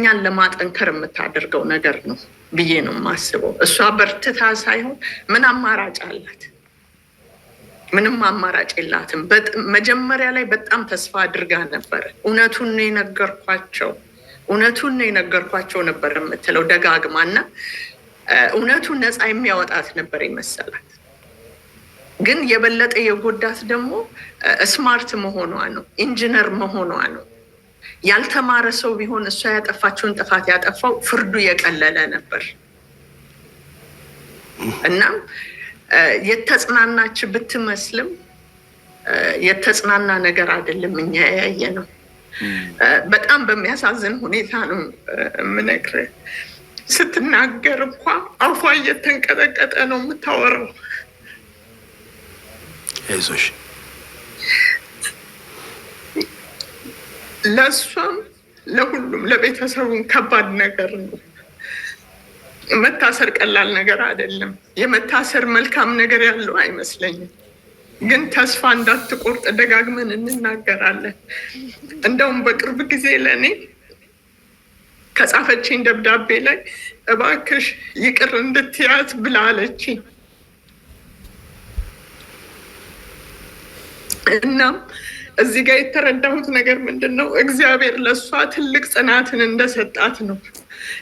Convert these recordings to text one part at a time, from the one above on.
እኛን ለማጠንከር የምታደርገው ነገር ነው ብዬ ነው የማስበው። እሷ በርትታ ሳይሆን ምን አማራጭ አላት? ምንም አማራጭ የላትም። መጀመሪያ ላይ በጣም ተስፋ አድርጋ ነበር። እውነቱን ነው የነገርኳቸው ነበር የምትለው ደጋግማ እና እውነቱን ነፃ የሚያወጣት ነበር ይመሰላት። ግን የበለጠ የጎዳት ደግሞ ስማርት መሆኗ ነው፣ ኢንጂነር መሆኗ ነው። ያልተማረ ሰው ቢሆን እሷ ያጠፋችውን ጥፋት ያጠፋው ፍርዱ የቀለለ ነበር። እናም የተጽናናች ብትመስልም የተጽናና ነገር አይደለም እኛ ያየ ነው። በጣም በሚያሳዝን ሁኔታ ነው የምነግርህ። ስትናገር እንኳ አፏ እየተንቀጠቀጠ ነው የምታወራው። አይዞሽ። ለእሷም ለሁሉም ለቤተሰቡም ከባድ ነገር ነው። መታሰር ቀላል ነገር አይደለም። የመታሰር መልካም ነገር ያለው አይመስለኝም። ግን ተስፋ እንዳትቆርጥ ደጋግመን እንናገራለን። እንደውም በቅርብ ጊዜ ለእኔ ከጻፈችኝ ደብዳቤ ላይ እባክሽ ይቅር እንድትያት ብላ አለችኝ። እናም እዚህ ጋር የተረዳሁት ነገር ምንድን ነው? እግዚአብሔር ለእሷ ትልቅ ጽናትን እንደሰጣት ነው።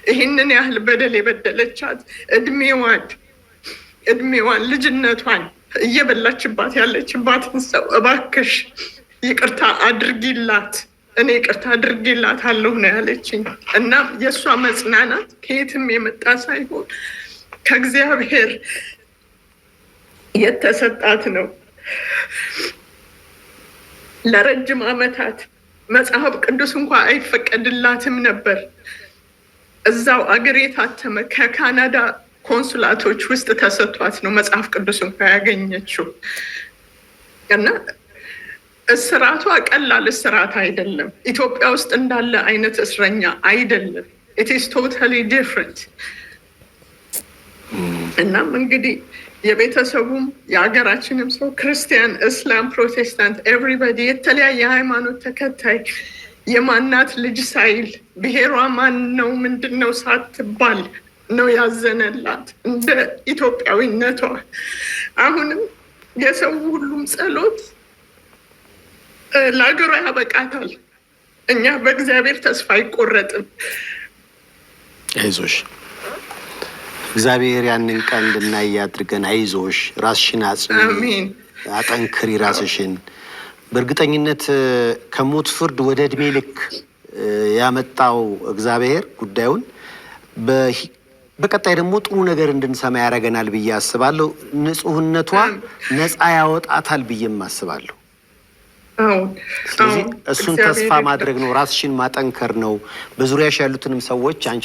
ይህንን ያህል በደል የበደለቻት እድሜዋን ልጅነቷን እየበላችባት ያለችባትን ሰው እባክሽ ይቅርታ አድርጊላት፣ እኔ ይቅርታ አድርጊላት አለሁ ነው ያለችኝ። እና የእሷ መጽናናት ከየትም የመጣ ሳይሆን ከእግዚአብሔር የተሰጣት ነው። ለረጅም ዓመታት መጽሐፍ ቅዱስ እንኳ አይፈቀድላትም ነበር። እዛው አገር የታተመ ከካናዳ ኮንሱላቶች ውስጥ ተሰጥቷት ነው መጽሐፍ ቅዱስ እንኳ ያገኘችው። እና እስራቷ ቀላል እስራት አይደለም። ኢትዮጵያ ውስጥ እንዳለ አይነት እስረኛ አይደለም። it is totally different። እናም እንግዲህ የቤተሰቡም የሀገራችንም ሰው ክርስቲያን፣ እስላም፣ ፕሮቴስታንት ኤቭሪባዲ የተለያየ ሃይማኖት ተከታይ የማናት ልጅ ሳይል ብሔሯ ማን ነው ምንድን ነው ሳትባል ነው ያዘነላት እንደ ኢትዮጵያዊነቷ። አሁንም የሰው ሁሉም ጸሎት ለሀገሯ ያበቃታል። እኛ በእግዚአብሔር ተስፋ አይቆረጥም። አይዞሽ፣ እግዚአብሔር ያንን ቀን እንድናይ ያድርገን። አይዞሽ፣ ራስሽን አጽኚ፣ አጠንክሪ ራስሽን። በእርግጠኝነት ከሞት ፍርድ ወደ እድሜ ልክ ያመጣው እግዚአብሔር ጉዳዩን በቀጣይ ደግሞ ጥሩ ነገር እንድንሰማ ያደርገናል ብዬ አስባለሁ። ንጹህነቷ ነፃ ያወጣታል ብዬም አስባለሁ። ስለዚህ እሱን ተስፋ ማድረግ ነው፣ ራስሽን ማጠንከር ነው። በዙሪያሽ ያሉትንም ሰዎች አንቺ